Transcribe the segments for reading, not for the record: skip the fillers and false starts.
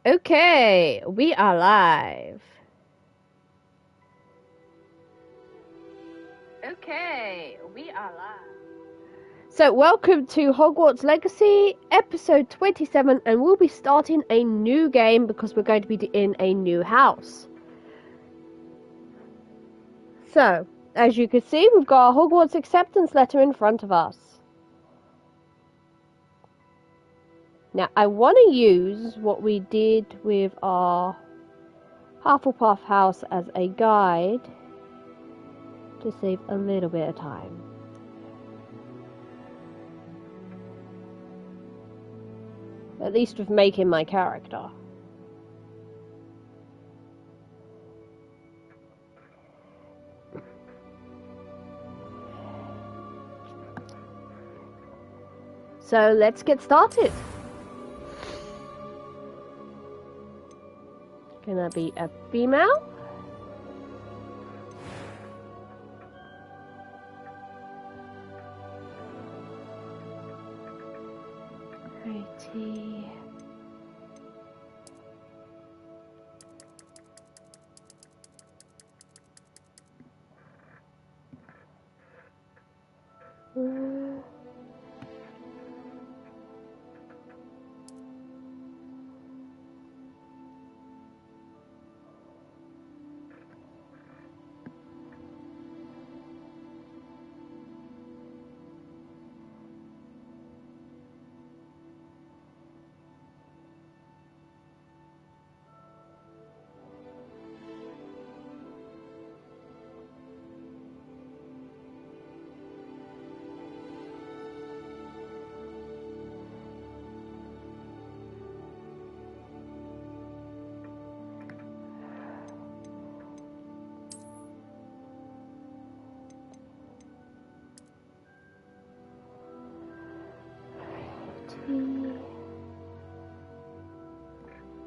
Okay, we are live. So, welcome to Hogwarts Legacy, episode 27, and we'll be starting a new game because we're going to be in a new house. So, as you can see, we've got a Hogwarts acceptance letter in front of us. Now, I want to use what we did with our Hufflepuff house as a guide to save a little bit of time. At least with making my character. So let's get started. Can I be a female? Righty.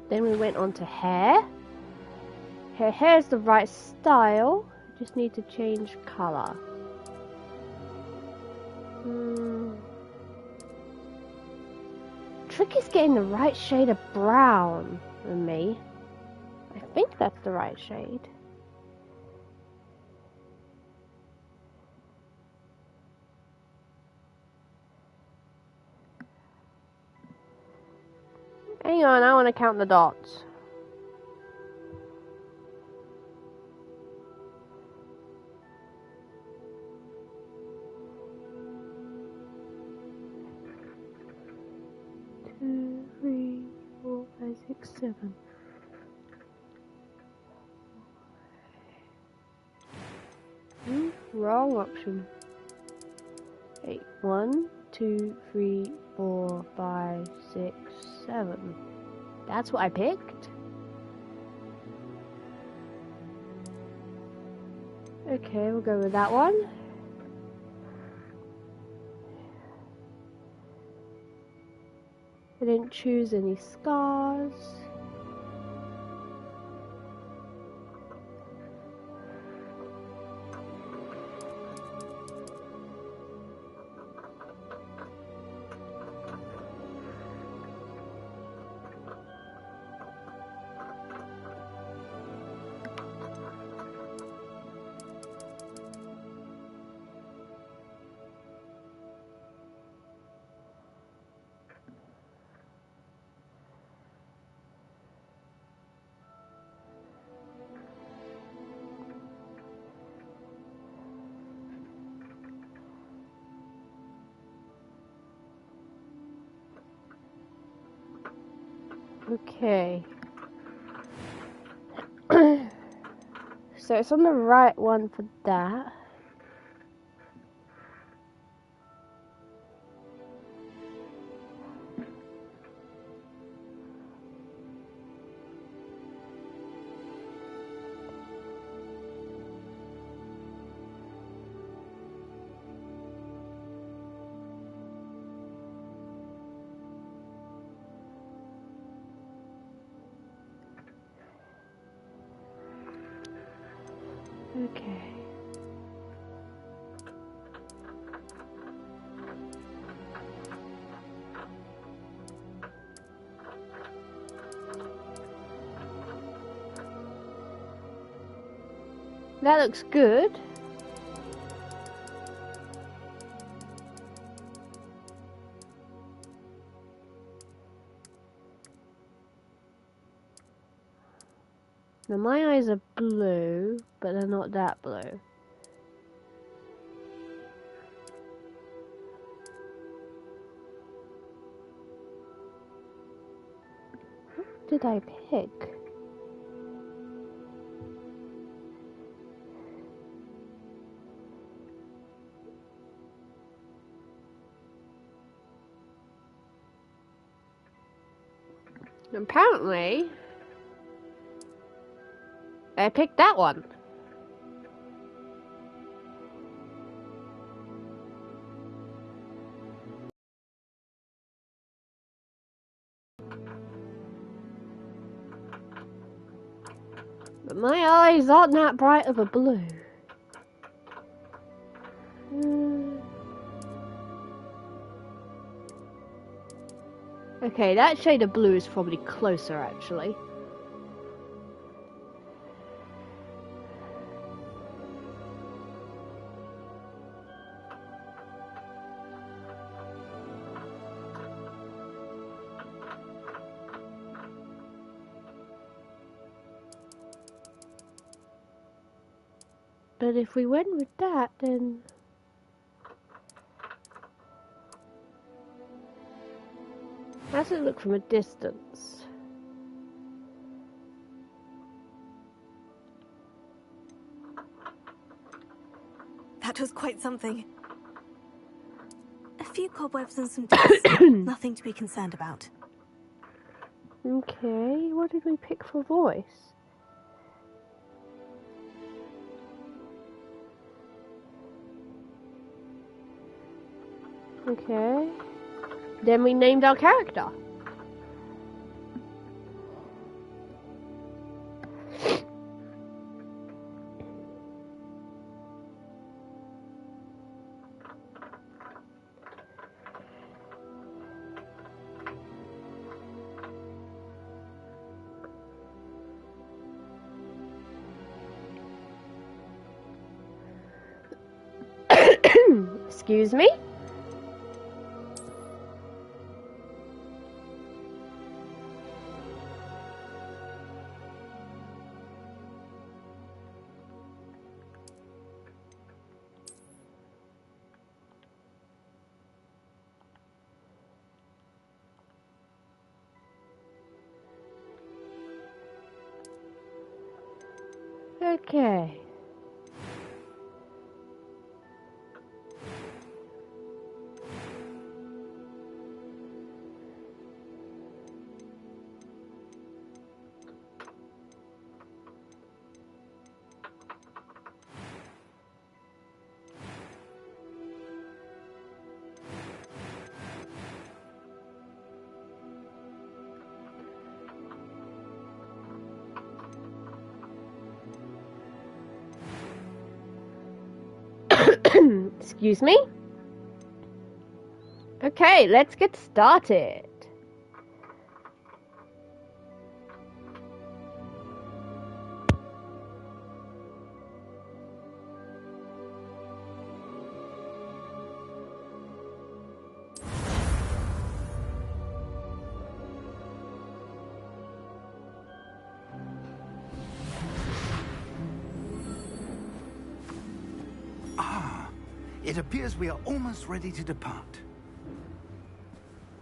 Then we went on to hair. Her hair's the right style. Just need to change colour. Trick is getting the right shade of brown in me. I think that's the right shade. Hang on, I want to count the dots. Two, three, four, five, six, seven. Wrong option. 8, 1, 2, 3, 4, 5, 6, 7. That's what I picked. Okay, we'll go with that one. I didn't choose any scars. Okay. So it's on the right one for that. Okay. That looks good. Now my eyes are blue, but they're not that blue. What did I pick? Apparently, I picked that one. But my eyes aren't that bright of a blue. Okay, that shade of blue is probably closer, actually. But if we went with that, then... How does it look from a distance? That was quite something. A few cobwebs and some dust. Nothing to be concerned about. Okay, what did we pick for voice? Okay. Then we named our character. Excuse me? Okay. Excuse me? Okay, let's get started. It appears we are almost ready to depart.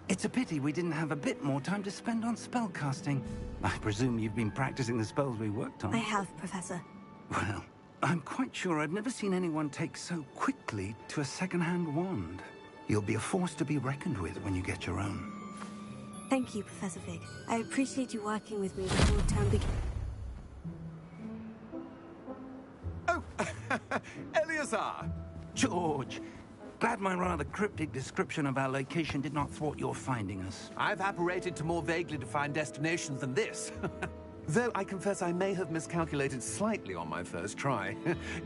It's a pity we didn't have a bit more time to spend on spellcasting. I presume you've been practicing the spells we worked on. I have, Professor. Well, I'm quite sure I've never seen anyone take so quickly to a second-hand wand. You'll be a force to be reckoned with when you get your own. Thank you, Professor Fig. I appreciate you working with me before the term begins. Oh, Eleazar! George, glad my rather cryptic description of our location did not thwart your finding us. I've apparated to more vaguely defined destinations than this. Though I confess I may have miscalculated slightly on my first try.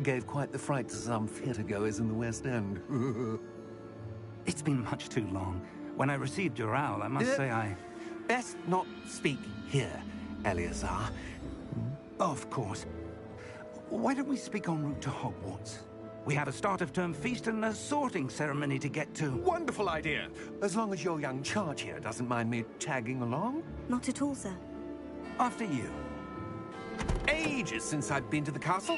Gave quite the fright to some theatre-goers in the West End. It's been much too long. When I received your owl, I must say I... Best not speak here, Eleazar. Of course. Why don't we speak en route to Hogwarts? We have a start-of-term feast and a sorting ceremony to get to. Wonderful idea. As long as your young charge here doesn't mind me tagging along. Not at all, sir. After you. Ages since I've been to the castle.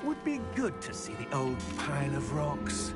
Would be good to see the old pile of rocks.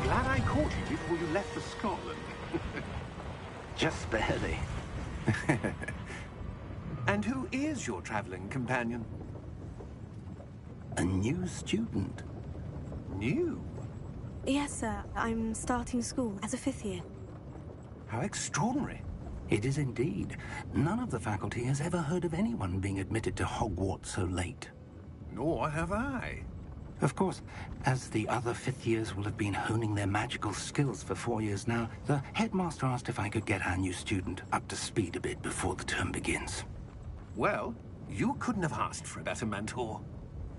Glad I caught you before you left for Scotland. Just barely. And who is your traveling companion? A new student. New? Yes, sir. I'm starting school as a 5th year. How extraordinary. It is indeed. None of the faculty has ever heard of anyone being admitted to Hogwarts so late. Nor have I. Of course, as the other 5th years will have been honing their magical skills for 4 years now, the headmaster asked if I could get our new student up to speed a bit before the term begins. Well, you couldn't have asked for a better mentor.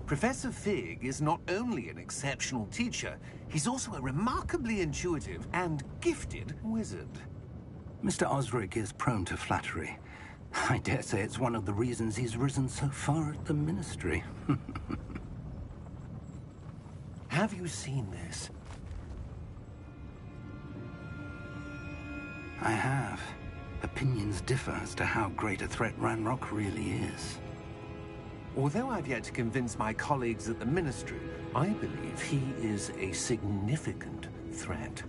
Professor Fig is not only an exceptional teacher, he's also a remarkably intuitive and gifted wizard. Mr. Osric is prone to flattery. I dare say it's one of the reasons he's risen so far at the Ministry. Have you seen this? I have. Opinions differ as to how great a threat Ranrock really is. Although I've yet to convince my colleagues at the Ministry, I believe he is a significant threat.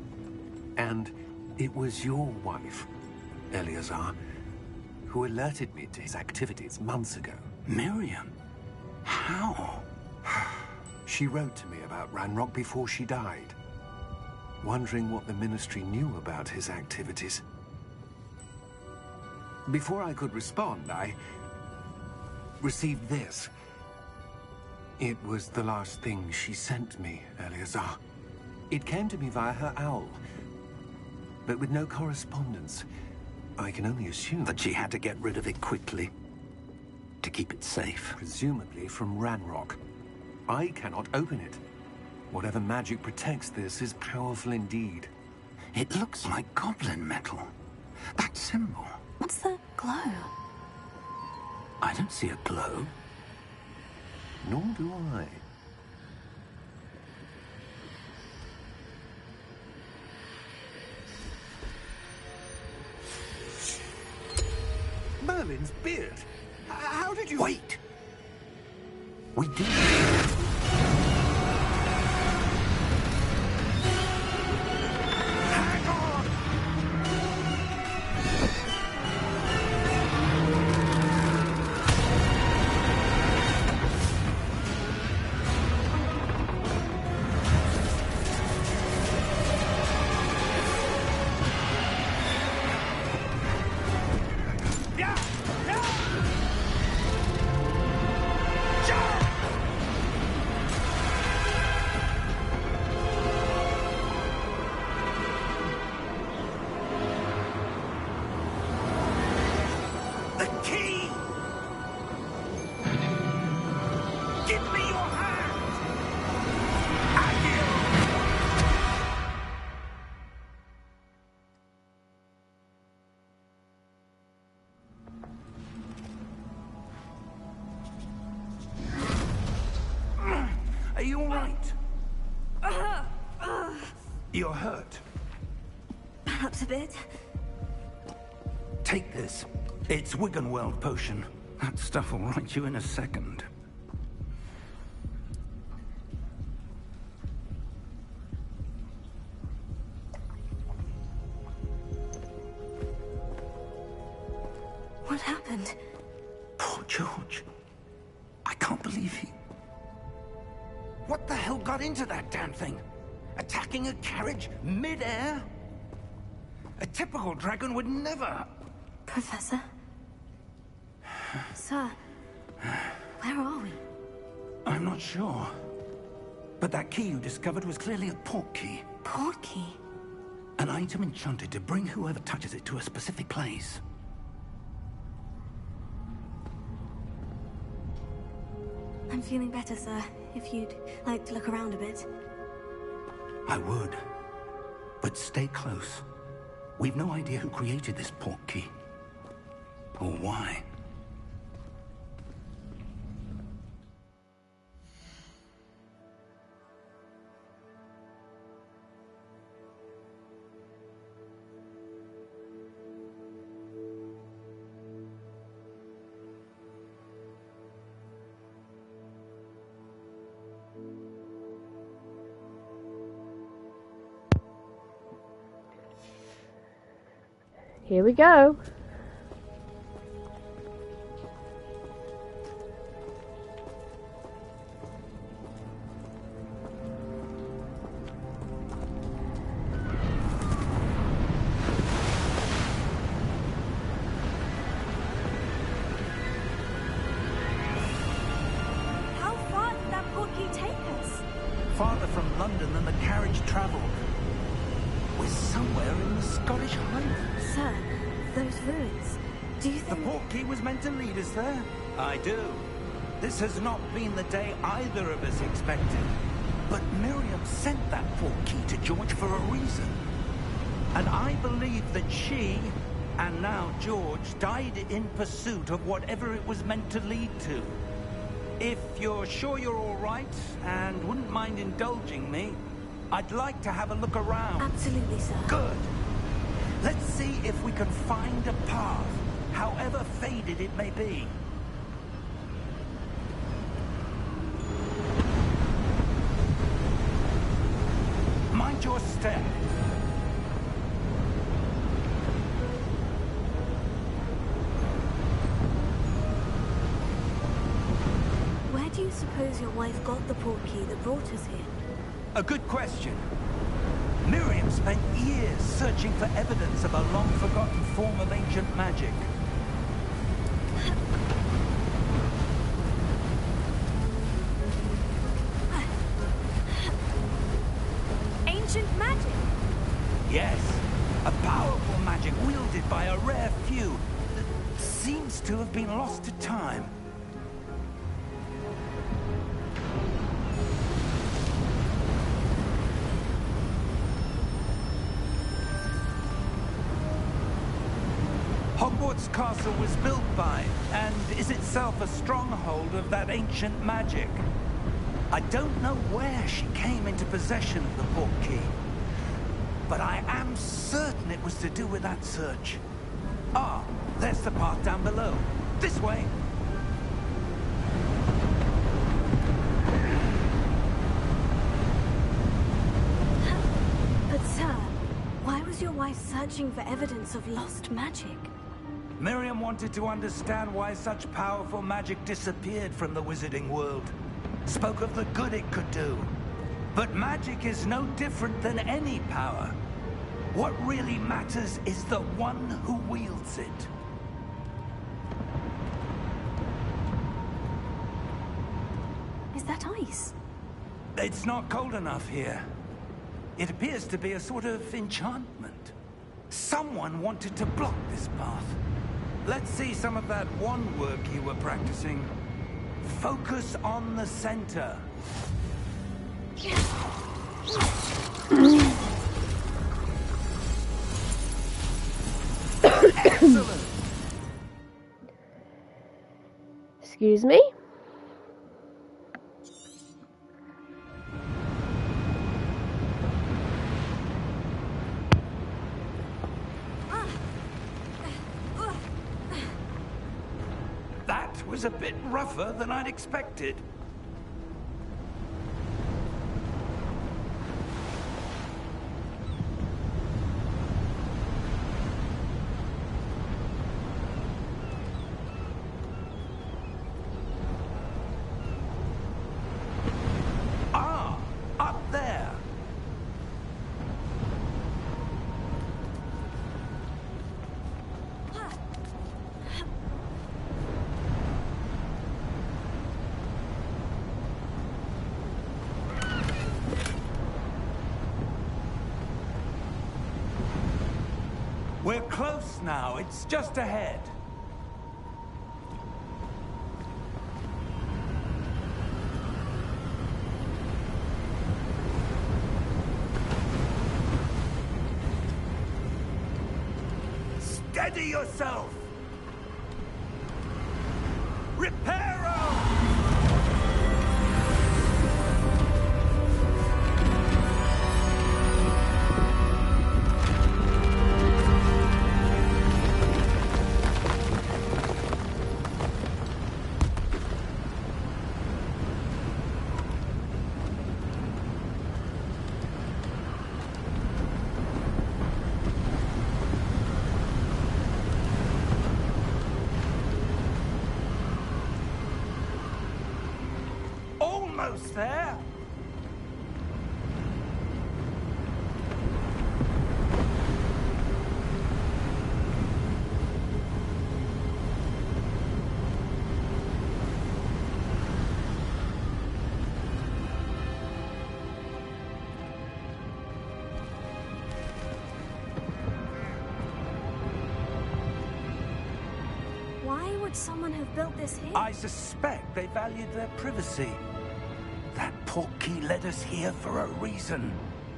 And it was your wife, Eleazar, who alerted me to his activities months ago. Miriam? How? She wrote to me about Ranrock before she died, wondering what the Ministry knew about his activities. Before I could respond, I received this. It was the last thing she sent me, Eleazar. It came to me via her owl, but with no correspondence. I can only assume That she had to get rid of it quickly, to keep it safe. presumably from Ranrock. I cannot open it. Whatever magic protects this is powerful indeed. It looks like goblin metal. That symbol. What's the glow? I don't see a glow. Nor do I. Merlin's beard. How did you... Wait! We do. Hang on! Yeah! Yeah! The key! Give me your hand! Are you all right? You're hurt. Perhaps a bit. Take this. It's Wiggenweld potion. That stuff will right you in a second. What happened? Poor George. I can't believe he... What the hell got into that damn thing? Attacking a carriage mid-air? A typical dragon would never... Professor? Sir, where are we? I'm not sure. But that key you discovered was clearly a port key. Port key? An item enchanted to bring whoever touches it to a specific place. I'm feeling better, sir. If you'd like to look around a bit. I would. But stay close. We've no idea who created this port key. Or why. Here we go. How far did that port key take us? Farther from London than the carriage travelled. We're somewhere in the Scottish Highlands. Sir, those ruins. Do you The think... port key was meant to lead us there? I do. This has not been the day either of us expected. But Miriam sent that port key to George for a reason. And I believe that she, and now George, died in pursuit of whatever it was meant to lead to. If you're sure you're all right, and wouldn't mind indulging me, I'd like to have a look around. Absolutely, sir. Good. Let's see if we can find a path, however faded it may be. Mind your step. Where do you suppose your wife got the port key that brought us here? A good question. Miriam spent years searching for evidence of a long-forgotten form of ancient magic. Ancient magic? Yes, a powerful magic wielded by a rare few that seems to have been lost to time. Hogwarts Castle was built by, and is itself a stronghold of that ancient magic. I don't know where she came into possession of the port key, but I am certain it was to do with that search. Ah, there's the path down below. This way. But sir, why was your wife searching for evidence of lost magic? Miriam wanted to understand why such powerful magic disappeared from the wizarding world. Spoke of the good it could do. But magic is no different than any power. What really matters is the one who wields it. Is that ice? It's not cold enough here. It appears to be a sort of enchantment. Someone wanted to block this path. Let's see some of that wand work you were practicing. Focus on the center. Excellent. Excuse me? was a bit rougher than I'd expected. Ah, up there. We're close now. It's just ahead. Steady yourself! Reparo! Almost there. Why would someone have built this here? I suspect they valued their privacy. That portkey led us here for a reason.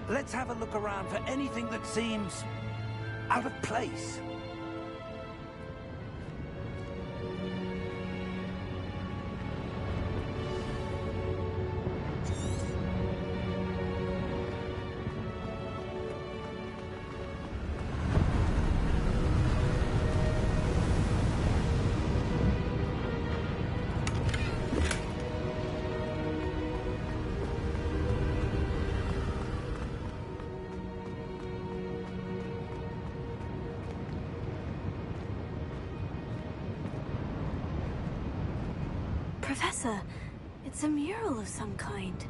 Let's have a look around for anything that seems out of place. Professor, it's a mural of some kind.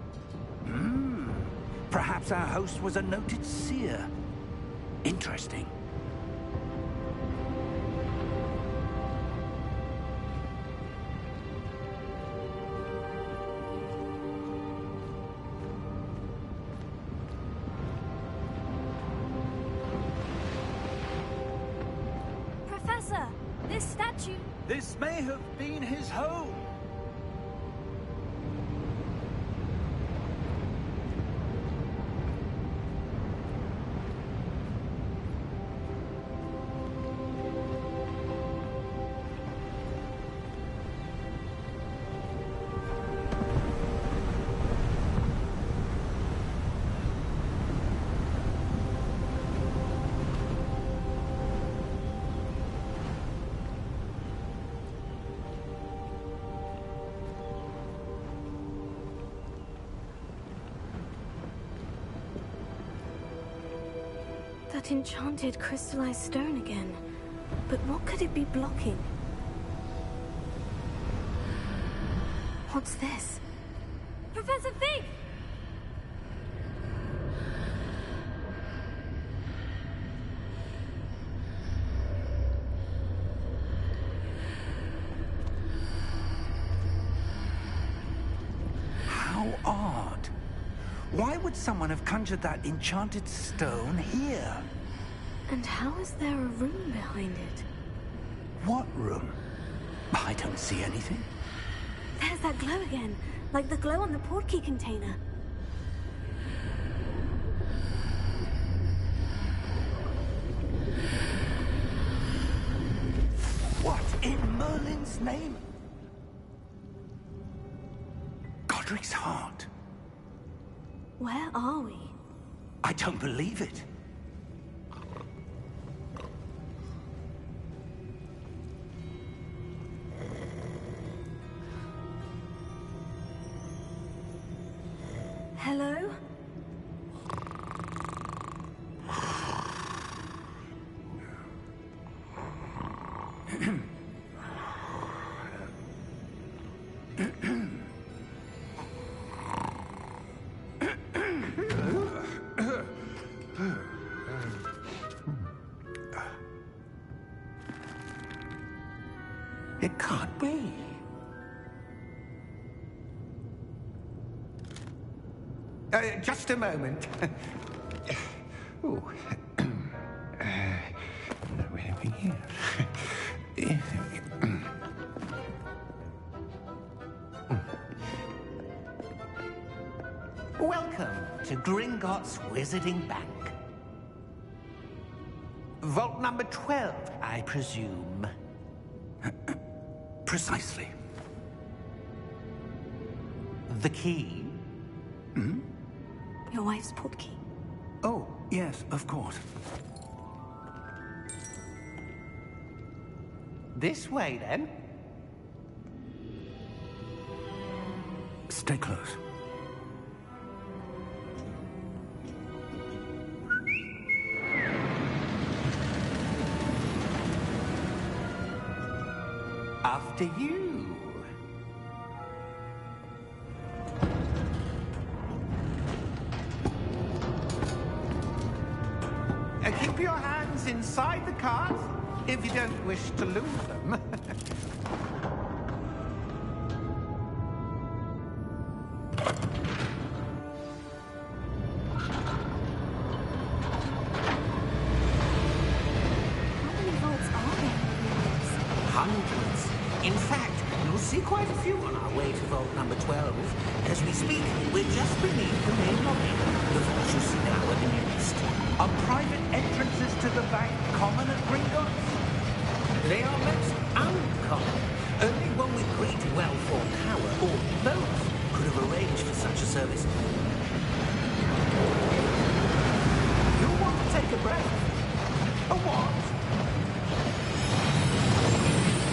Perhaps our host was a noted seer. Interesting. Professor, this statue... This may have been his home. That enchanted crystallized stone again. But what could it be blocking? What's this? Professor Thief! How odd. Why would someone have conjured that enchanted stone here? And how is there a room behind it? What room? I don't see anything. There's that glow again, like the glow on the portkey container. What in Merlin's name? Godric's heart. Where are we? I don't believe it. It can't be. Just a moment. Ooh. Anything here? Welcome to Gringotts Wizarding Bank. Vault number 12, I presume. Precisely. The key? Hmm? Your wife's portkey. Oh, yes, of course. This way, then. Stay close. After you. Keep your hands inside the cart if you don't wish to lose them. How many vaults are there in Hogwarts? Hundreds. In fact, you'll see quite a few on our way to vault number 12. As we speak, we're just beneath the main lobby. The vaults you see now are the newest. Are private entrances to the bank common at Gringotts? They are most uncommon. Only one with great wealth or power, or both, could have arranged for such a service. You want to take a breath? A what?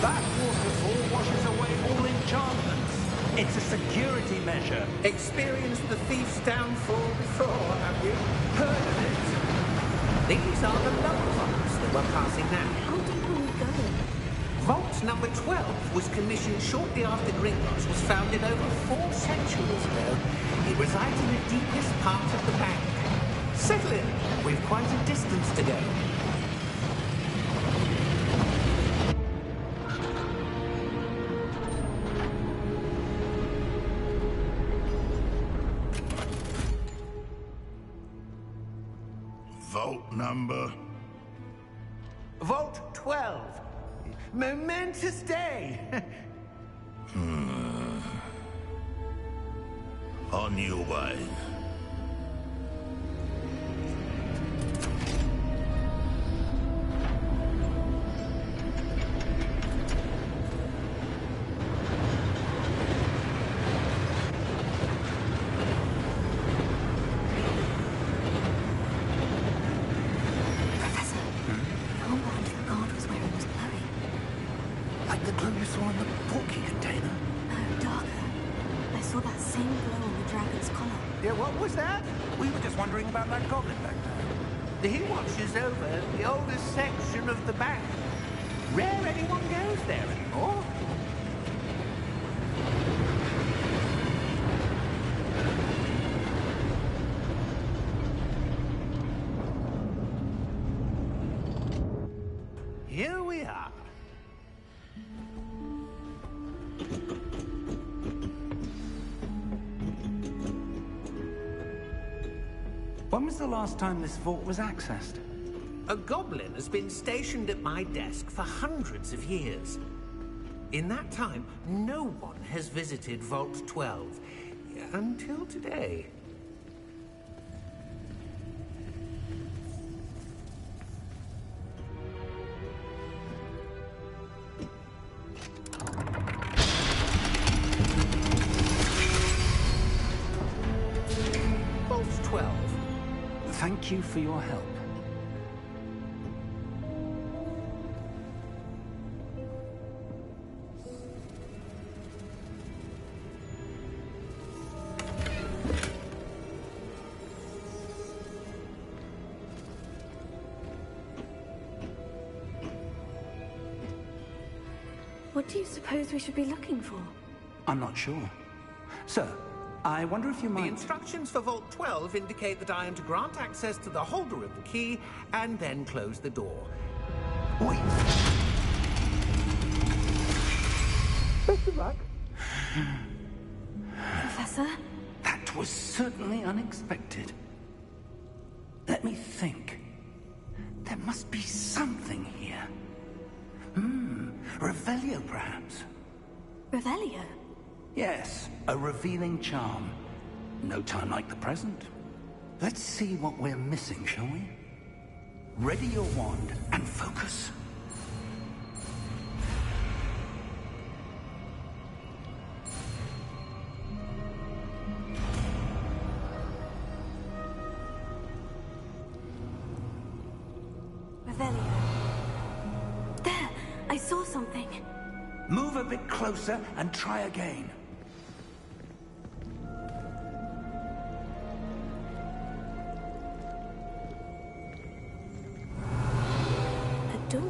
That waterfall washes away all enchantments. It's a security measure. Experienced the thief's downfall before, have you? Heard of it? These are the lower vaults that we're passing now. How deep are we going? Vault number 12 was commissioned shortly after Gringotts was founded over 4 centuries ago. It resides in the deepest part of the bank. Settle in. We've quite a distance to go. Vault number? Vault 12. Momentous day. On your way. Professor, the armband the guard was wearing was glowing. Like the glow you saw in the portkey container. No, darker. I saw that same glow on the dragon's collar. Yeah, what was that? We were just wondering about that goblin back there. He watches over the oldest section of the bank. Rare anyone goes there anymore. Here we are. When was the last time this vault was accessed? A goblin has been stationed at my desk for hundreds of years. In that time, no one has visited Vault 12 until today. Vault 12. Thank you for your help. What do you suppose we should be looking for? I'm not sure. Sir, I wonder if you The might... instructions for Vault 12 indicate that I am to grant access to the holder of the key and then close the door. Wait! Best of luck. Professor? That was certainly unexpected. Let me think. There must be something here. Revelio, perhaps. Revelio? Yes, a revealing charm. No time like the present. Let's see what we're missing, shall we? Ready your wand and focus. Revelio. There! I saw something. Move a bit closer and try again. A door.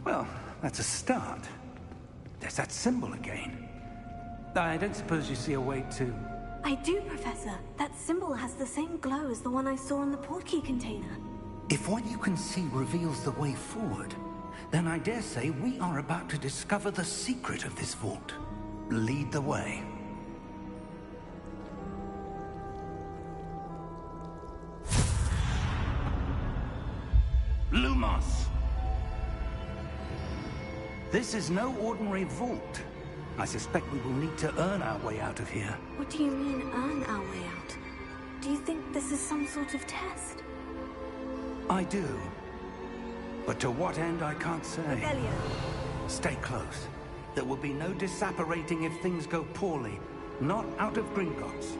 Well, that's a start. There's that symbol again. I don't suppose you see a way to... I do, Professor. That symbol has the same glow as the one I saw in the portkey container. If what you can see reveals the way forward, then I dare say we are about to discover the secret of this vault. Lead the way. Lumos! This is no ordinary vault. I suspect we will need to earn our way out of here. What do you mean, earn our way out? Do you think this is some sort of test? I do. But to what end, I can't say. Revelio. Stay close. There will be no disapparating if things go poorly. Not out of Gringotts.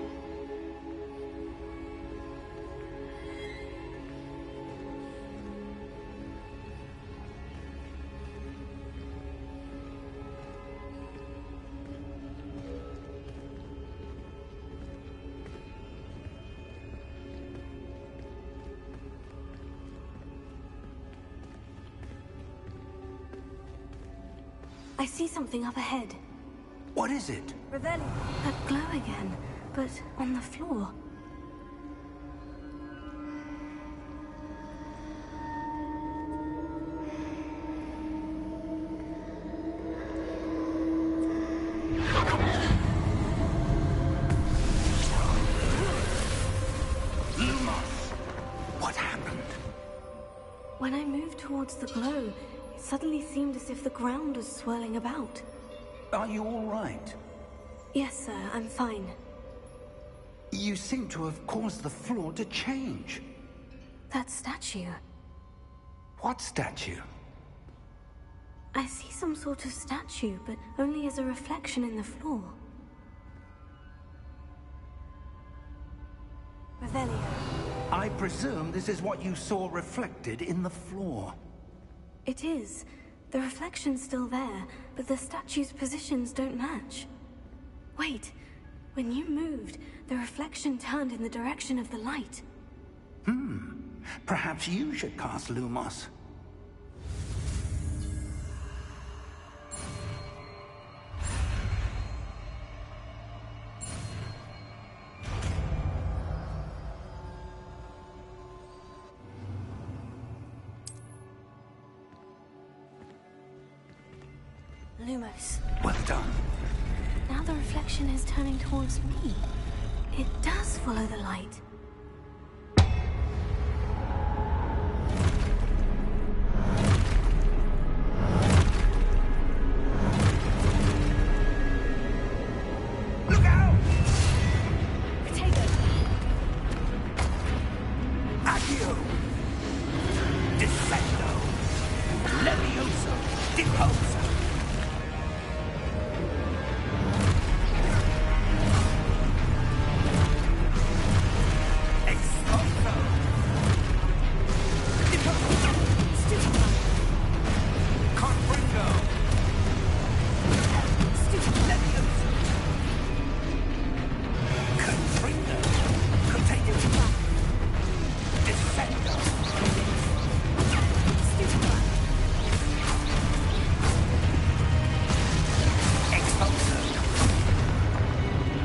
I see something up ahead. What is it? Revelio. That glow again, but on the floor. Lumos! What happened? When I moved towards the glow, it suddenly seemed as if the ground was swirling about. Are you all right? Yes, sir, I'm fine. You seem to have caused the floor to change. That statue. What statue? I see some sort of statue, but only as a reflection in the floor. Revelio. I presume this is what you saw reflected in the floor. It is. The reflection's still there, but the statue's positions don't match. Wait. When you moved, the reflection turned in the direction of the light. Perhaps you should cast Lumos. Lumos. Well done. Now the reflection is turning towards me. It does follow the light. Look out! Potato! Accio! Defendo! Levioso! Deposa! Expulso! Deposa! Confringo! Levioso! Confringo! Contagion! Defendo! Expulso!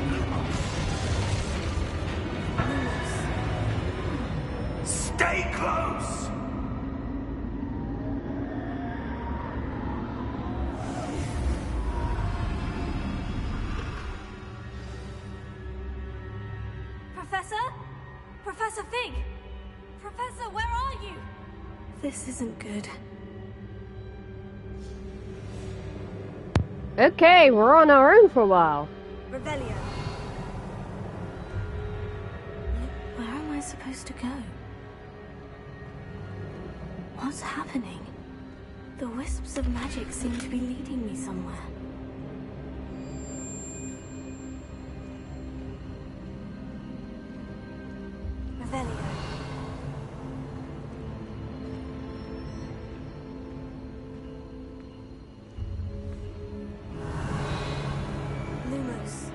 Lumos! Stay close! thing! Professor, where are you? This isn't good. Okay, we're on our own for a while. Revelio. Where am I supposed to go? What's happening? The wisps of magic seem to be leading me somewhere. Revelio. Lumos.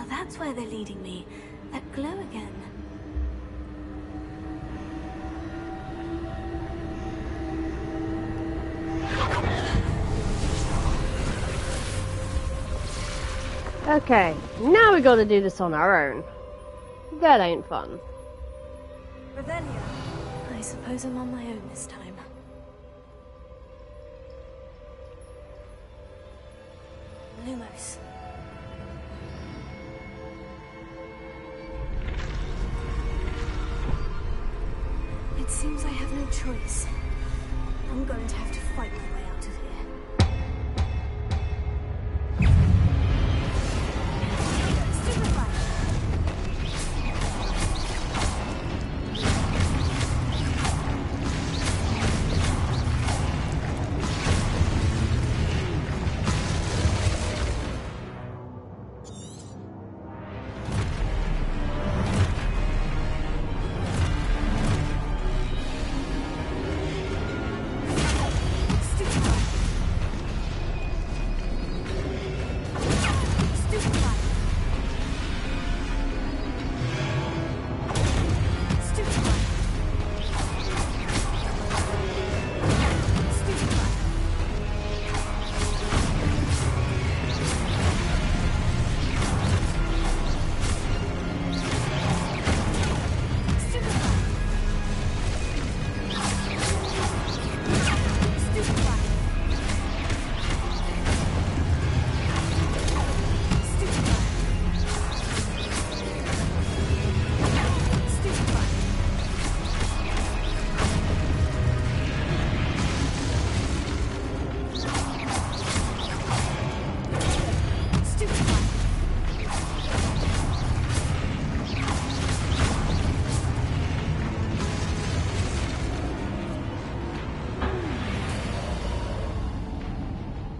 That's where they're leading me. That glow again. Okay, now we gotta do this on our own. That ain't fun. Revelio. I suppose I'm on my own this time. Lumos. It seems I have no choice. I'm going to have to fight my way out of here.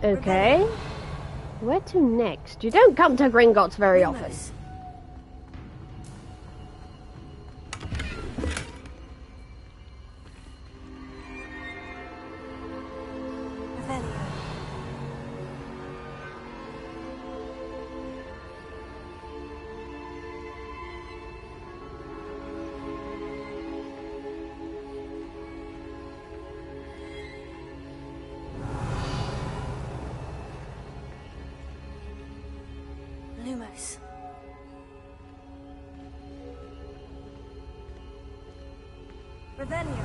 Okay. Where to next? You don't come to Gringotts very often. Lumos. Revelio.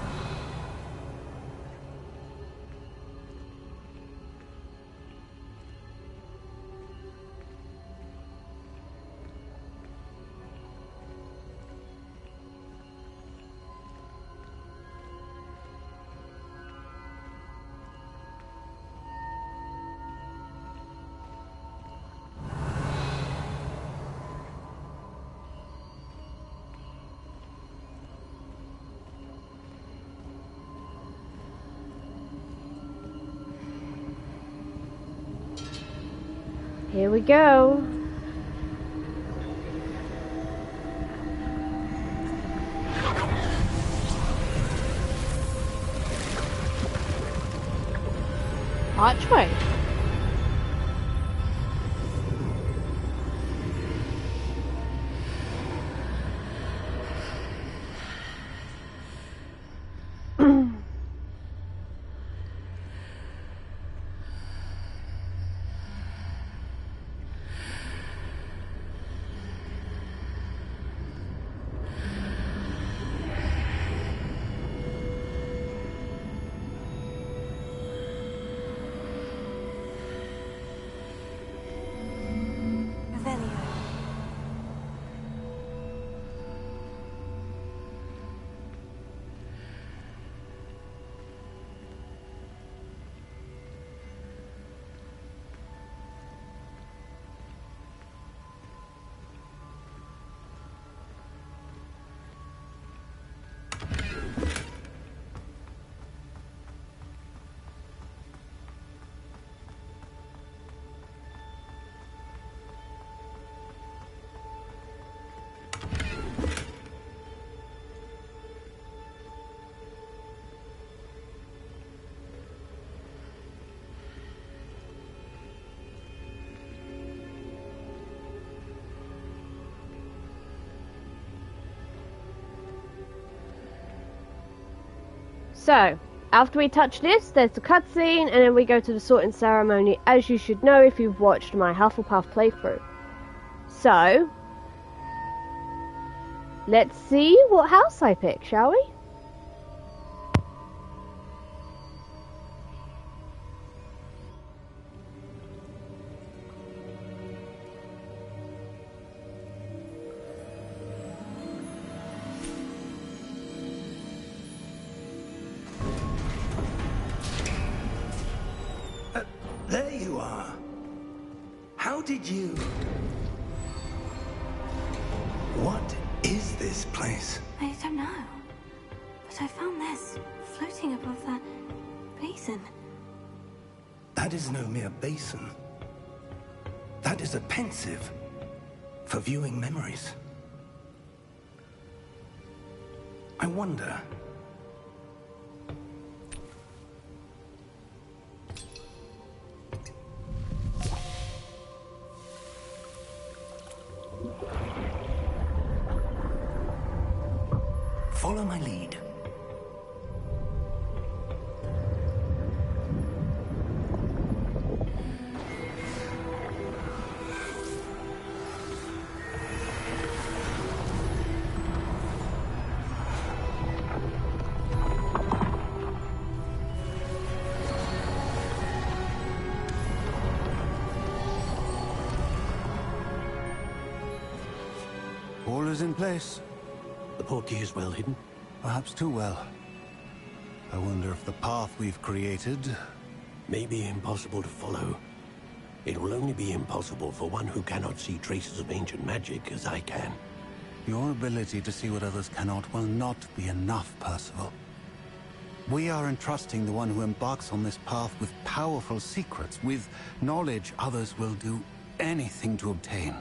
Here we go. archway. Revelio. So, after we touch this, there's the cutscene, and then we go to the sorting ceremony, as you should know if you've watched my Hufflepuff playthrough. So, let's see what house I pick, shall we? There you are. How did you... What is this place? I don't know. But I found this floating above that basin. That is no mere basin. That is a pensive for viewing memories. I wonder... Follow my lead. All is in place. The portkey is well hidden. Perhaps too well. I wonder if the path we've created... May be impossible to follow. It will only be impossible for one who cannot see traces of ancient magic as I can. Your ability to see what others cannot will not be enough, Percival. We are entrusting the one who embarks on this path with powerful secrets, with knowledge others will do anything to obtain.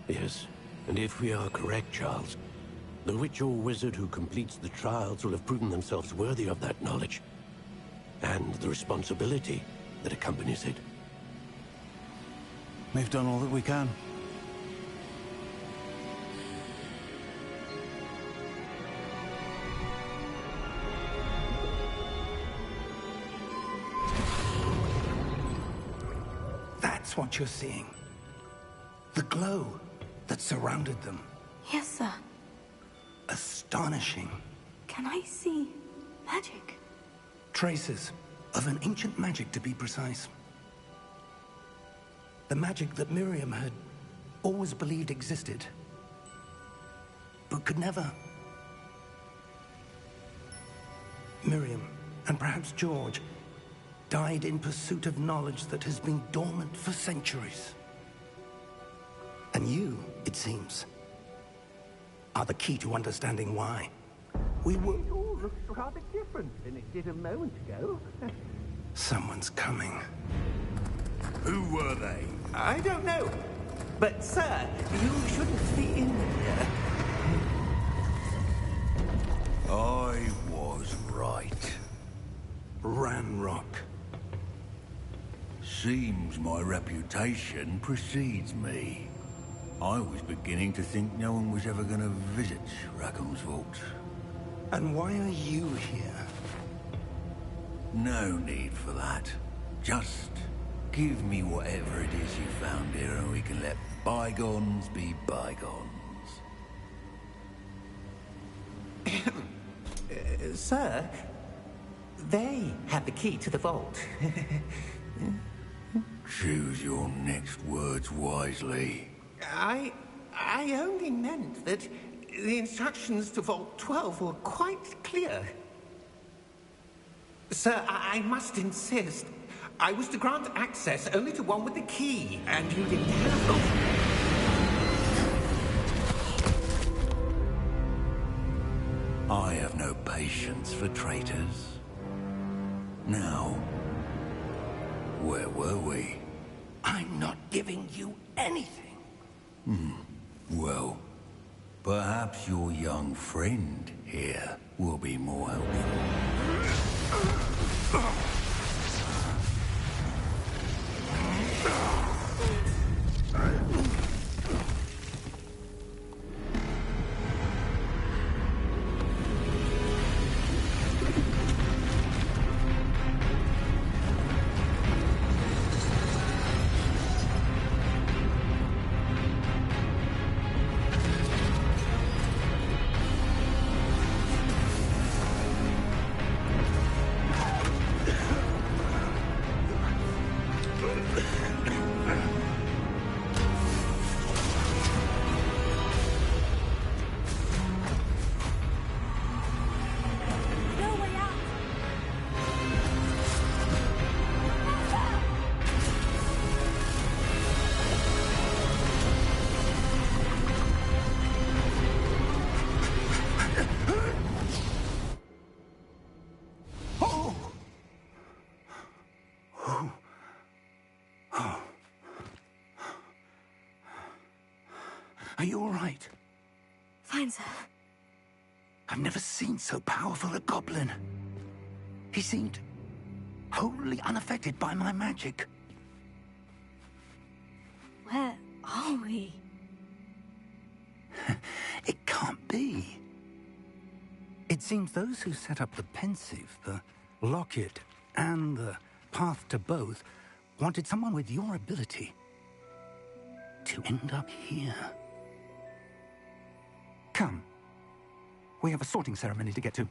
Yes, and if we are correct, Charles, the witch or wizard who completes the trials will have proven themselves worthy of that knowledge, and the responsibility that accompanies it. We've done all that we can. That's what you're seeing. The glow that surrounded them. Yes, sir. Astonishing. Can I see magic? Traces of an ancient magic, to be precise. The magic that Miriam had always believed existed, but could never. Miriam, and perhaps George, died in pursuit of knowledge that has been dormant for centuries. And you, it seems, are the key to understanding why. We were... It all looks rather different than it did a moment ago. Someone's coming. Who were they? I don't know. But, sir, you shouldn't be in here. I was right. Ranrock. Seems my reputation precedes me. I was beginning to think no one was ever going to visit Rackham's vault. And why are you here? No need for that. Just give me whatever it is you found here and we can let bygones be bygones. Sir, they have the key to the vault. Choose your next words wisely. I only meant that the instructions to Vault 12 were quite clear. Sir, I must insist. I was to grant access only to one with the key, and you didn't have them. I have no patience for traitors. Now, where were we? I'm not giving you anything. Well, perhaps your young friend here will be more helpful. Are you all right? Fine, sir. I've never seen so powerful a goblin. He seemed wholly unaffected by my magic. Where are we? It can't be. It seems those who set up the pensive, the locket, and the path to both wanted someone with your ability to end up here. Come. We have a sorting ceremony to get to.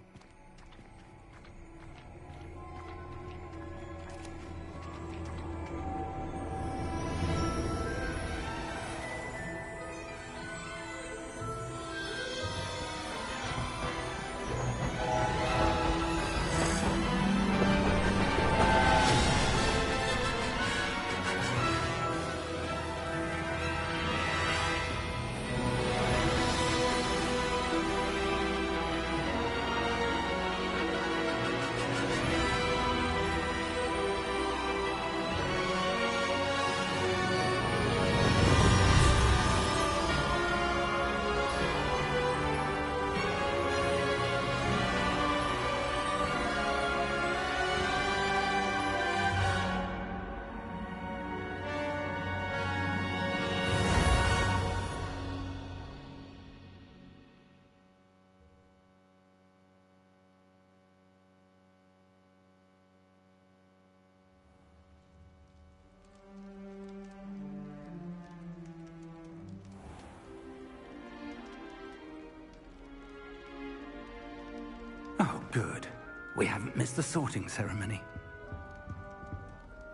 Oh, good. We haven't missed the sorting ceremony.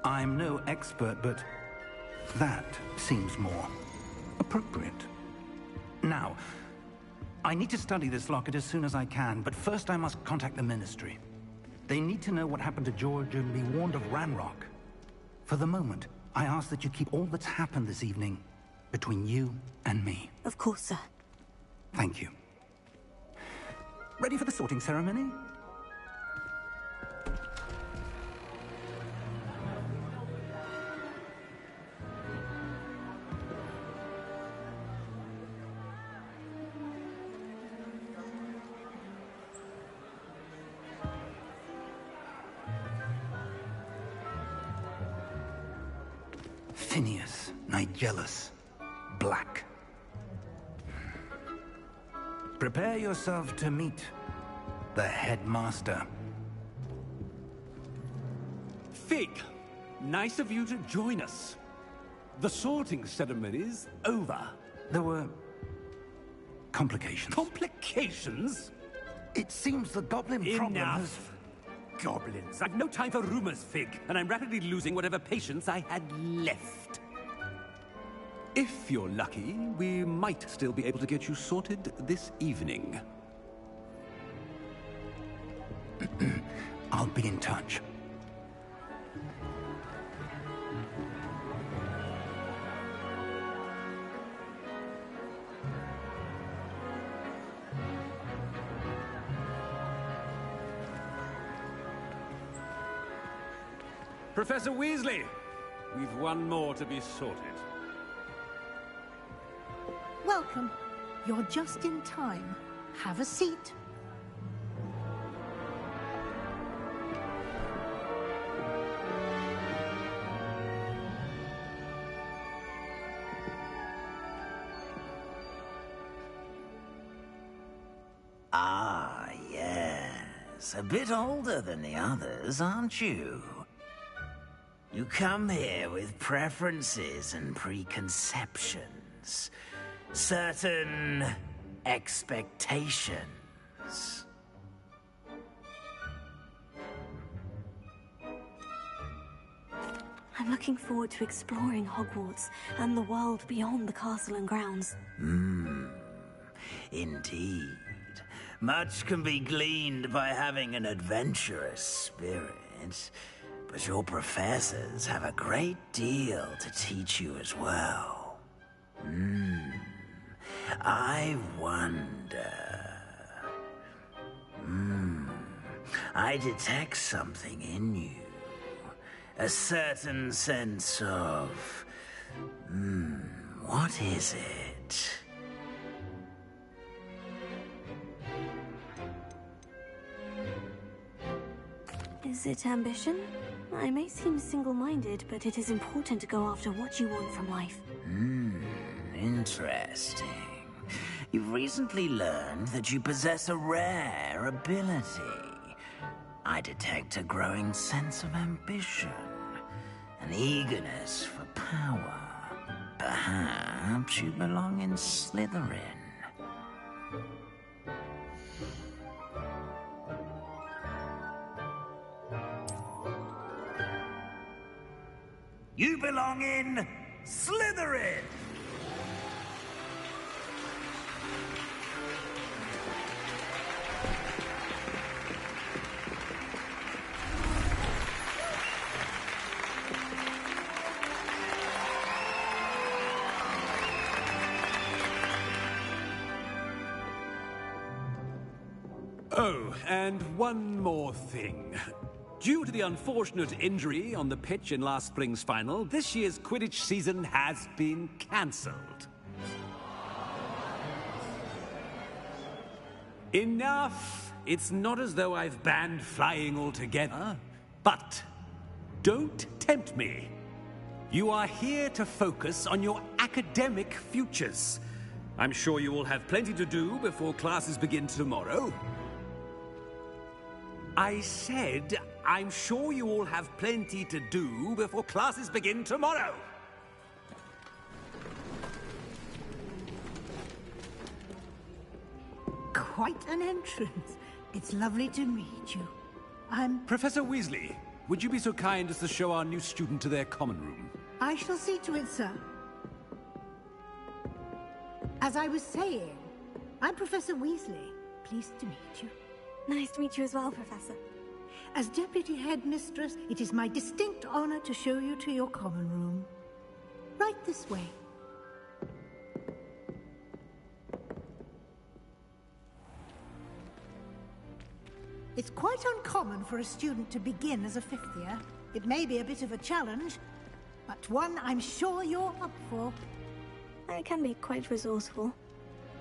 I'm no expert, but that seems more appropriate. Now, I need to study this locket as soon as I can, but first I must contact the Ministry. They need to know what happened to George and be warned of Ranrock. For the moment, I ask that you keep all that's happened this evening between you and me. Of course, sir. Thank you. Ready for the sorting ceremony? Phineas, Nigellus, Black. Prepare yourself to meet the headmaster. Fig, nice of you to join us. The sorting ceremony's over. There were complications. Complications? It seems the goblin problem has... Enough! Goblins. I've no time for rumors, Fig, and I'm rapidly losing whatever patience I had left. If you're lucky, we might still be able to get you sorted this evening. I'll be in touch. Professor Weasley, we've one more to be sorted. Welcome. You're just in time. Have a seat. Ah, yes. A bit older than the others, aren't you? You come here with preferences and preconceptions. Certain expectations. I'm looking forward to exploring Hogwarts and the world beyond the castle and grounds. Indeed. Much can be gleaned by having an adventurous spirit, but your professors have a great deal to teach you as well. I wonder... I detect something in you. A certain sense of... what is it? Is it ambition? I may seem single-minded, but it is important to go after what you want from life. Interesting. You've recently learned that you possess a rare ability. I detect a growing sense of ambition, an eagerness for power. Perhaps you belong in Slytherin. You belong in Slytherin! Oh, and one more thing. Due to the unfortunate injury on the pitch in last spring's final, this year's Quidditch season has been cancelled. Enough! It's not as though I've banned flying altogether, but don't tempt me. You are here to focus on your academic futures. I'm sure you will have plenty to do before classes begin tomorrow. I said, I'm sure you all have plenty to do before classes begin tomorrow. Quite an entrance. It's lovely to meet you. I'm... Professor Weasley, would you be so kind as to show our new student to their common room? I shall see to it, sir. As I was saying, I'm Professor Weasley. Pleased to meet you. Nice to meet you as well, Professor. As Deputy Headmistress, it is my distinct honor to show you to your common room. Right this way. It's quite uncommon for a student to begin as a fifth year. It may be a bit of a challenge, but one I'm sure you're up for. I can be quite resourceful.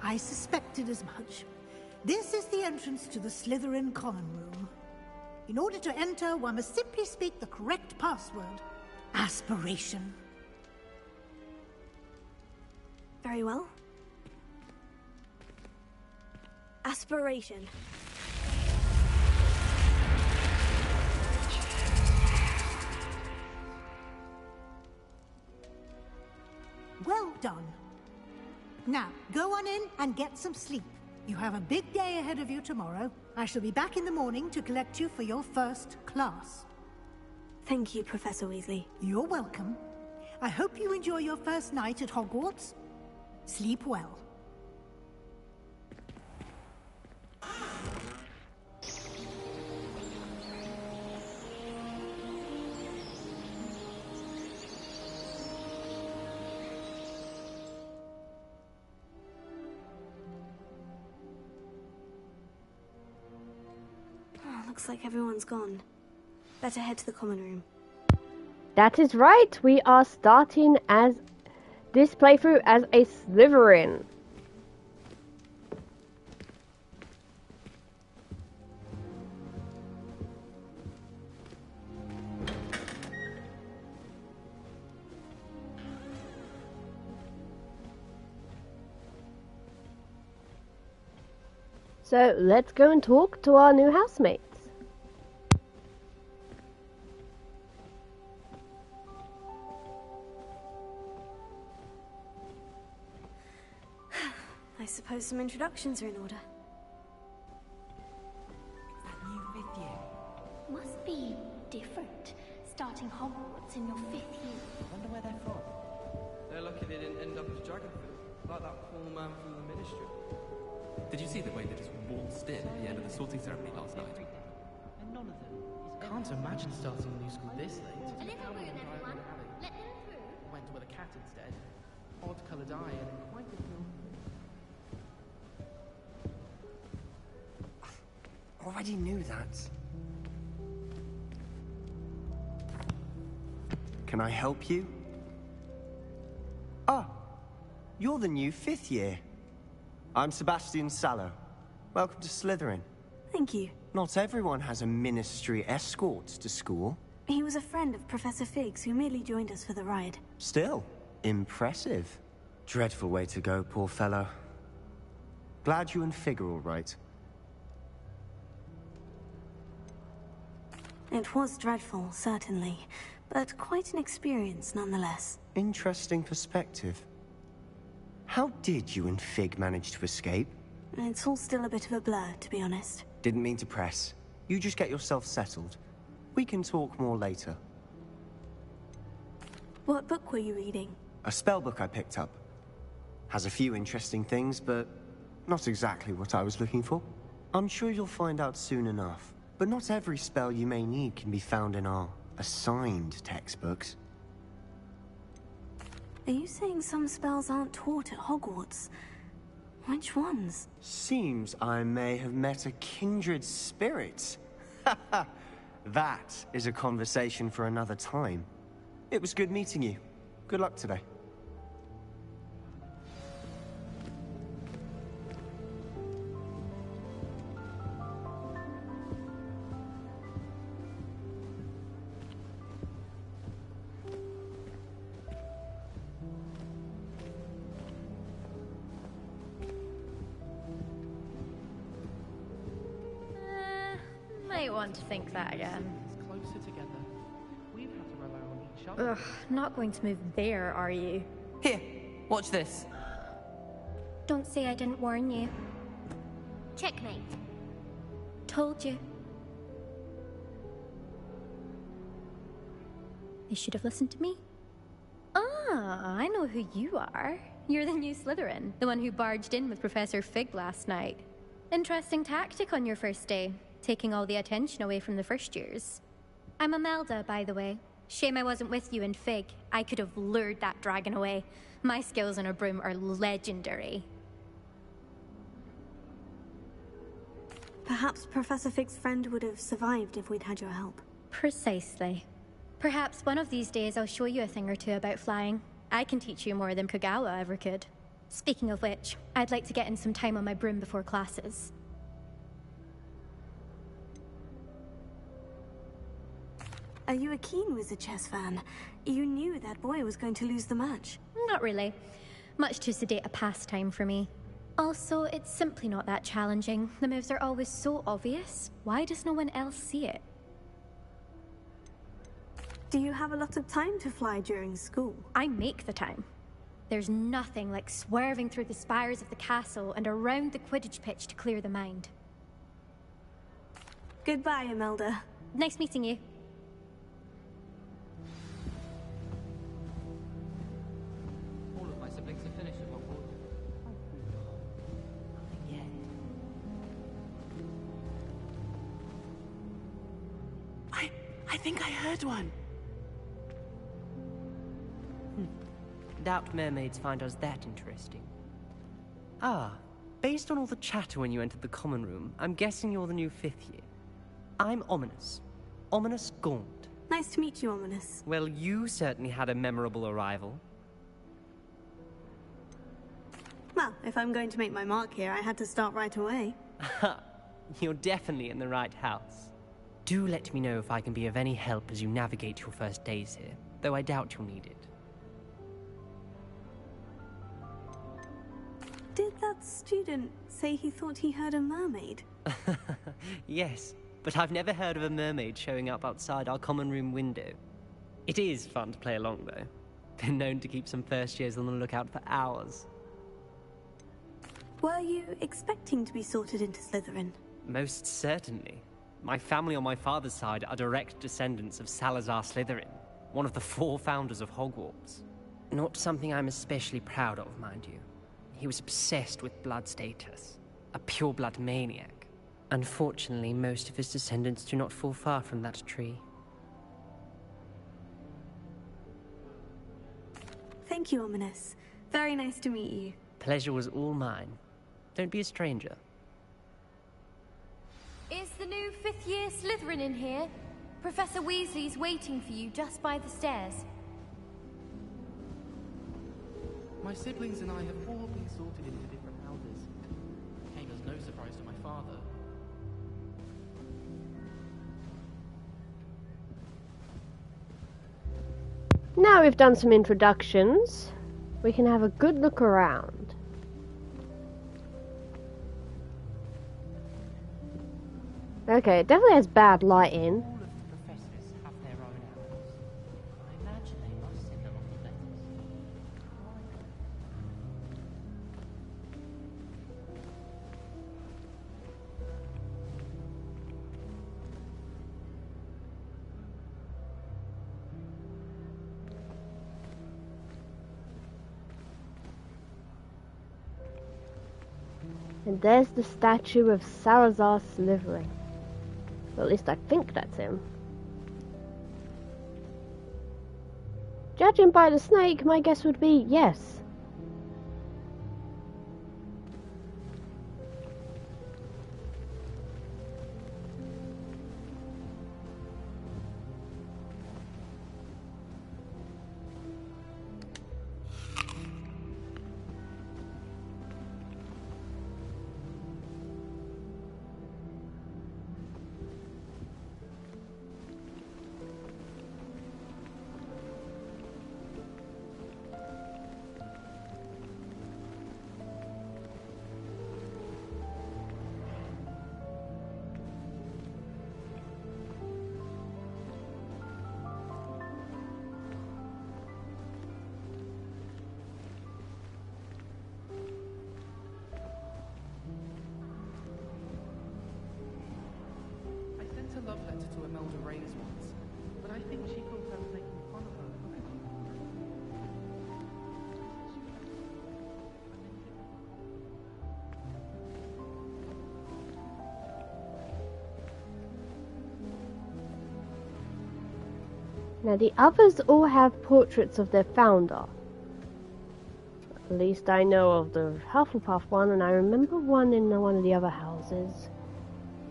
I suspected as much. This is the entrance to the Slytherin common room. In order to enter, one must simply speak the correct password. Aspiration. Very well. Aspiration. Well done. Now, go on in and get some sleep. You have a big day ahead of you tomorrow. I shall be back in the morning to collect you for your first class. Thank you, Professor Weasley. You're welcome. I hope you enjoy your first night at Hogwarts. Sleep well. Looks like everyone's gone. Better head to the common room. That is right. We are starting as this playthrough as a Slytherin. So let's go and talk to our new housemates. I suppose some introductions are in order. Is that new 5th year? Must be different, starting Hogwarts in your 5th year. I wonder where they're from. They're lucky they didn't end up as Dragonfoot, like that poor man from the Ministry. Did you see the way they just waltzed in at the end of the sorting ceremony last night? And none of them. Can't imagine starting a new school this late. A little room, everyone. Let them through. Went with a cat instead. Odd-coloured eye and quite a film. Already knew that. Can I help you? Ah, you're the new 5th year. I'm Sebastian Sallow. Welcome to Slytherin. Thank you. Not everyone has a ministry escort to school. He was a friend of Professor Fig's who merely joined us for the ride. Still, impressive. Dreadful way to go, poor fellow. Glad you and Fig are all right. It was dreadful, certainly, but quite an experience nonetheless. Interesting perspective. How did you and Fig manage to escape? It's all still a bit of a blur, to be honest. Didn't mean to press. You just get yourself settled. We can talk more later. What book were you reading? A spell book I picked up. Has a few interesting things, but not exactly what I was looking for. I'm sure you'll find out soon enough. But not every spell you may need can be found in our assigned textbooks. Are you saying some spells aren't taught at Hogwarts? Which ones? Seems I may have met a kindred spirit. That is a conversation for another time. It was good meeting you. Good luck today. Might want to think that again. It's closer together. We've had to rely on each other. Ugh, not going to move there, are you? Here, watch this. Don't say I didn't warn you. Checkmate. Told you. They should have listened to me. Ah, I know who you are. You're the new Slytherin, the one who barged in with Professor Fig last night. Interesting tactic on your first day, taking all the attention away from the first years. I'm Imelda, by the way. Shame I wasn't with you in Fig. I could have lured that dragon away. My skills on a broom are legendary. Perhaps Professor Fig's friend would have survived if we'd had your help. Precisely. Perhaps one of these days I'll show you a thing or two about flying. I can teach you more than Kogawa ever could. Speaking of which, I'd like to get in some time on my broom before classes. Are you a keen Wizard Chess fan? You knew that boy was going to lose the match. Not really. Much too sedate a pastime for me. Also, it's simply not that challenging. The moves are always so obvious. Why does no one else see it? Do you have a lot of time to fly during school? I make the time. There's nothing like swerving through the spires of the castle and around the Quidditch pitch to clear the mind. Goodbye, Imelda. Nice meeting you. All of my siblings are finished at Hogwarts. Yeah. I think I heard one. Doubt mermaids find us that interesting. Ah, based on all the chatter when you entered the common room, I'm guessing you're the new 5th year. I'm Ominous. Ominous Gaunt. Nice to meet you, Ominous. Well, you certainly had a memorable arrival. Well, if I'm going to make my mark here, I had to start right away. You're definitely in the right house. Do let me know if I can be of any help as you navigate your first days here, though I doubt you'll need it. Did that student say he thought he heard a mermaid? Yes, but I've never heard of a mermaid showing up outside our common room window. It is fun to play along, though. Been known to keep some first years on the lookout for hours. Were you expecting to be sorted into Slytherin? Most certainly. My family on my father's side are direct descendants of Salazar Slytherin, one of the 4 founders of Hogwarts. Not something I'm especially proud of, mind you. He was obsessed with blood status, a pure-blood maniac. Unfortunately, most of his descendants do not fall far from that tree. Thank you, Ominous. Very nice to meet you. Pleasure was all mine. Don't be a stranger. Is the new 5th year Slytherin in here? Professor Weasley's waiting for you just by the stairs. My siblings and I have all been sorted into different houses. Came as no surprise to my father. Now we've done some introductions, we can have a good look around. Okay, it definitely has bad lighting. All of the professors have their own hours. I imagine they must send a lot of letters. And there's the statue of Salazar Slytherin. Well, at least I think that's him. Judging by the snake, my guess would be yes. A love letter to Imelda Reyes once, but I think she thought I was making fun of her. Now the others all have portraits of their founder. At least I know of the Hufflepuff one, and I remember one in one of the other houses.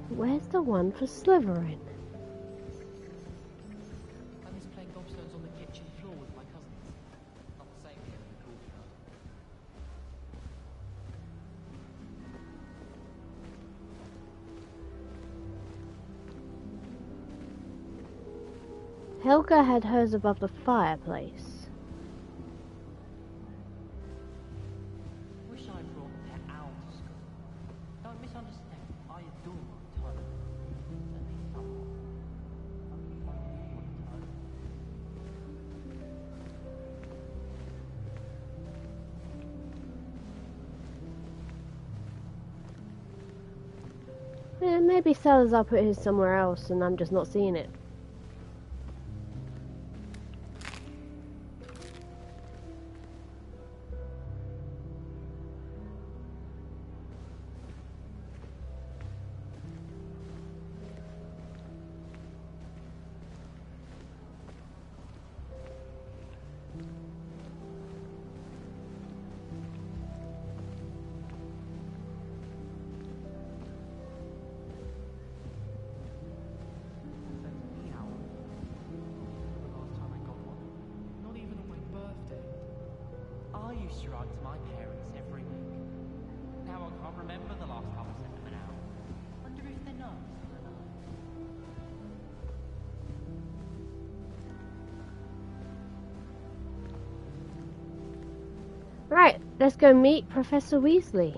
Where's the one for Slytherin? I was playing gobstones on the kitchen floor with my cousins. Not the same here in the courtyard. Helga had hers above the fireplace. Yeah, maybe Salazar put his somewhere else and I'm just not seeing it. I used to write to my parents every week. Now I can't remember the last time I sent them an owl. Wonder if they're not still alive. Right, let's go meet Professor Weasley.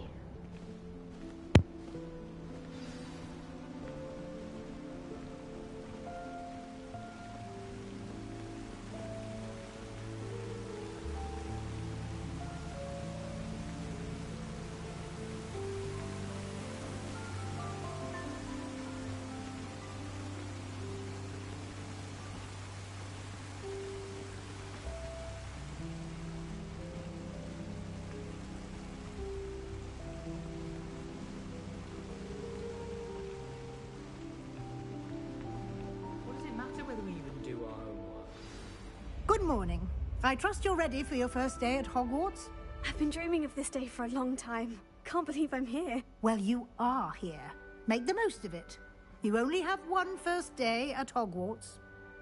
Good morning. I trust you're ready for your first day at Hogwarts? I've been dreaming of this day for a long time. Can't believe I'm here. Well, you are here. Make the most of it. You only have one first day at Hogwarts.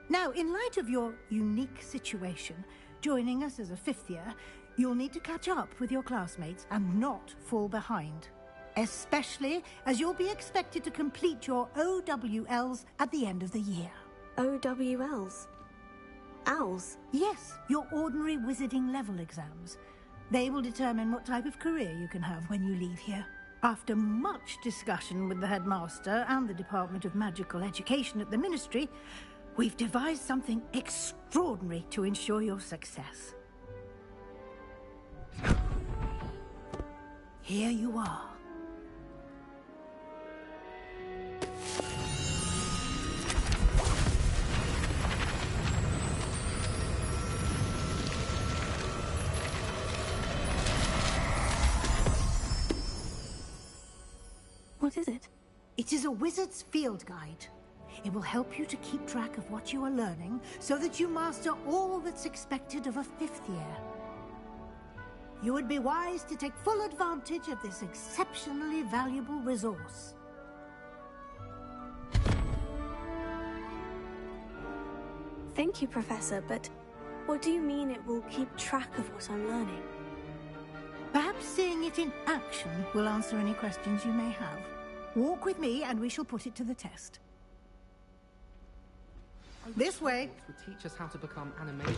Now, in light of your unique situation, joining us as a fifth year, you'll need to catch up with your classmates and not fall behind. Especially as you'll be expected to complete your OWLs at the end of the year. OWLs? Owls? Yes, your ordinary wizarding level exams. They will determine what type of career you can have when you leave here. After much discussion with the headmaster and the Department of Magical Education at the Ministry, we've devised something extraordinary to ensure your success. Here you are. What is it? It is a wizard's field guide. It will help you to keep track of what you are learning so that you master all that's expected of a fifth year. You would be wise to take full advantage of this exceptionally valuable resource. Thank you, Professor, but what do you mean it will keep track of what I'm learning? Perhaps seeing it in action will answer any questions you may have. Walk with me and we shall put it to the test. This way. Would teach us how to become animations.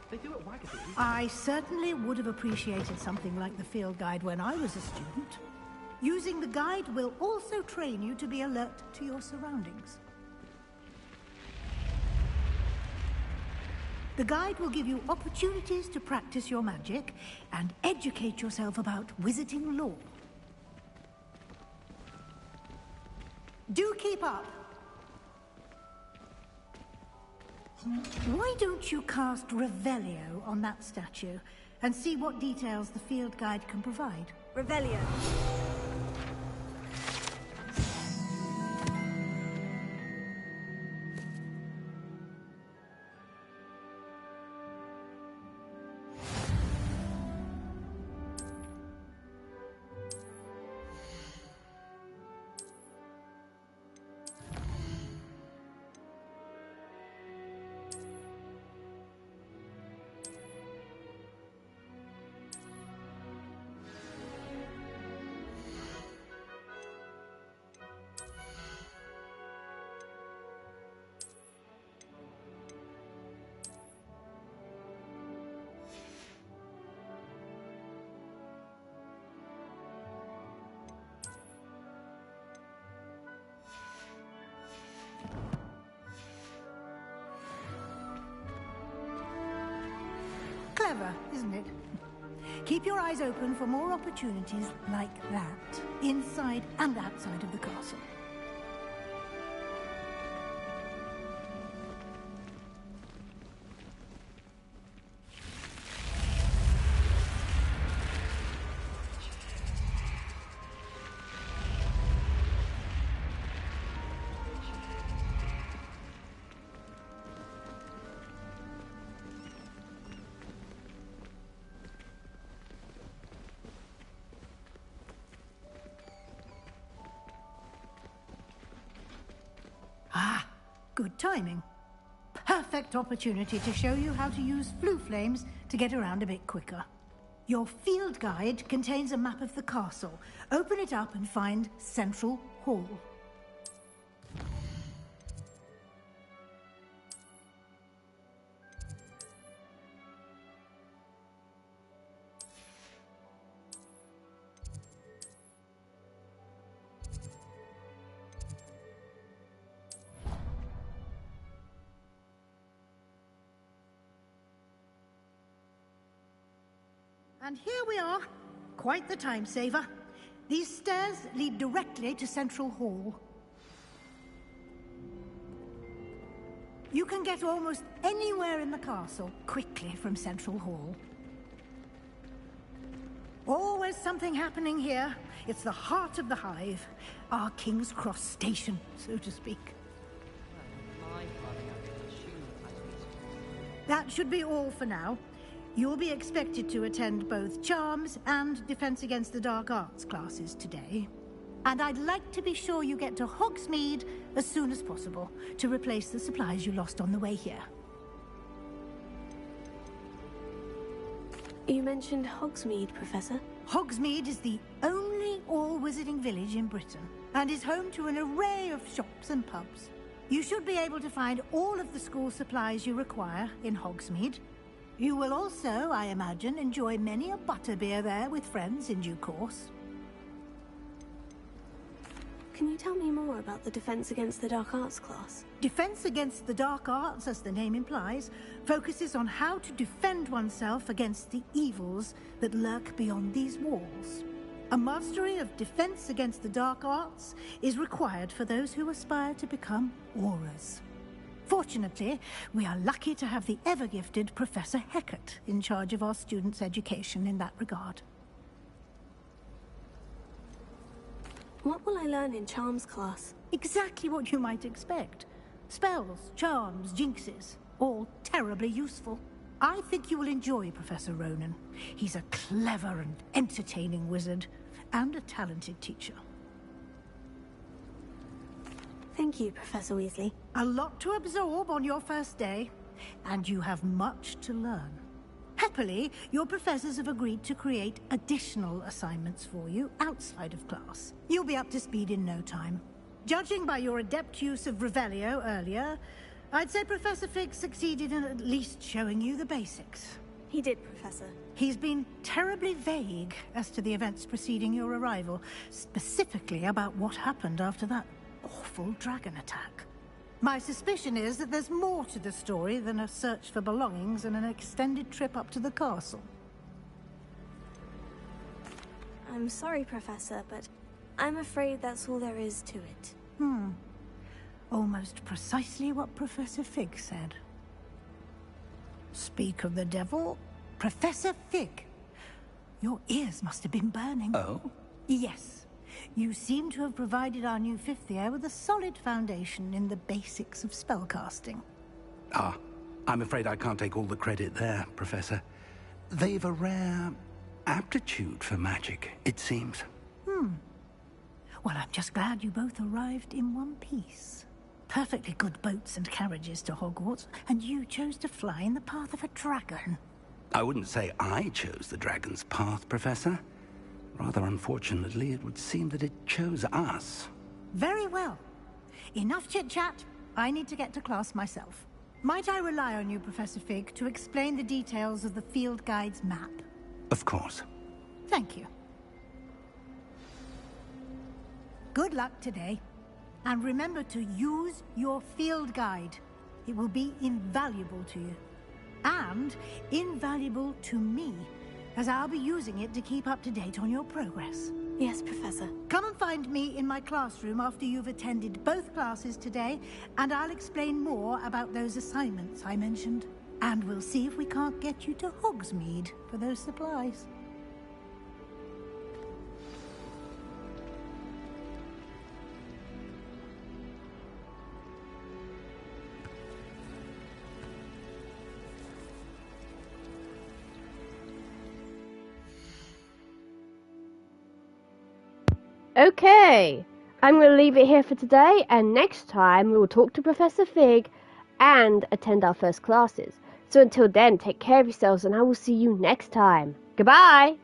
They do at Wagadu. I certainly would have appreciated something like the field guide when I was a student. Using the guide will also train you to be alert to your surroundings. The guide will give you opportunities to practice your magic and educate yourself about wizarding lore. Do keep up! Why don't you cast Revelio on that statue and see what details the field guide can provide? Revelio. Clever, isn't it? Keep your eyes open for more opportunities like that, inside and outside of the castle. Good timing. Perfect opportunity to show you how to use flue flames to get around a bit quicker. Your field guide contains a map of the castle. Open it up and find Central Hall. And here we are. Quite the time saver. These stairs lead directly to Central Hall. You can get almost anywhere in the castle quickly from Central Hall. Always something happening here. It's the heart of the hive. Our King's Cross station, so to speak. That should be all for now. You'll be expected to attend both Charms and Defense Against the Dark Arts classes today. And I'd like to be sure you get to Hogsmeade as soon as possible to replace the supplies you lost on the way here. You mentioned Hogsmeade, Professor. Hogsmeade is the only all-wizarding village in Britain and is home to an array of shops and pubs. You should be able to find all of the school supplies you require in Hogsmeade. You will also, I imagine, enjoy many a butterbeer there with friends in due course. Can you tell me more about the Defense Against the Dark Arts class? Defense Against the Dark Arts, as the name implies, focuses on how to defend oneself against the evils that lurk beyond these walls. A mastery of Defense Against the Dark Arts is required for those who aspire to become Aurors. Fortunately, we are lucky to have the ever-gifted Professor Hecat in charge of our students' education in that regard. What will I learn in Charms class? Exactly what you might expect. Spells, charms, jinxes, all terribly useful. I think you will enjoy Professor Ronan. He's a clever and entertaining wizard, and a talented teacher. Thank you, Professor Weasley. A lot to absorb on your first day, and you have much to learn. Happily, your professors have agreed to create additional assignments for you outside of class. You'll be up to speed in no time. Judging by your adept use of Revelio earlier, I'd say Professor Fig succeeded in at least showing you the basics. He did, Professor. He's been terribly vague as to the events preceding your arrival, specifically about what happened after that awful dragon attack. My suspicion is that there's more to the story than a search for belongings and an extended trip up to the castle. I'm sorry, Professor, but I'm afraid that's all there is to it. Almost precisely what Professor Fig said. Speak of the devil, Professor Fig. Your ears must have been burning. Oh? Yes. You seem to have provided our new fifth year with a solid foundation in the basics of spellcasting. Ah, I'm afraid I can't take all the credit there, Professor. They've a rare aptitude for magic, it seems. Well, I'm just glad you both arrived in one piece. Perfectly good boats and carriages to Hogwarts, and you chose to fly in the path of a dragon. I wouldn't say I chose the dragon's path, Professor. Rather unfortunately, it would seem that it chose us. Very well. Enough chit-chat. I need to get to class myself. Might I rely on you, Professor Fig, to explain the details of the field guide's map? Of course. Thank you. Good luck today. And remember to use your field guide. It will be invaluable to you. And invaluable to me, as I'll be using it to keep up to date on your progress. Yes, Professor. Come and find me in my classroom after you've attended both classes today, and I'll explain more about those assignments I mentioned. And we'll see if we can't get you to Hogsmeade for those supplies. Okay, I'm going to leave it here for today, and next time we will talk to Professor Fig and attend our first classes. So until then, take care of yourselves, and I will see you next time. Goodbye!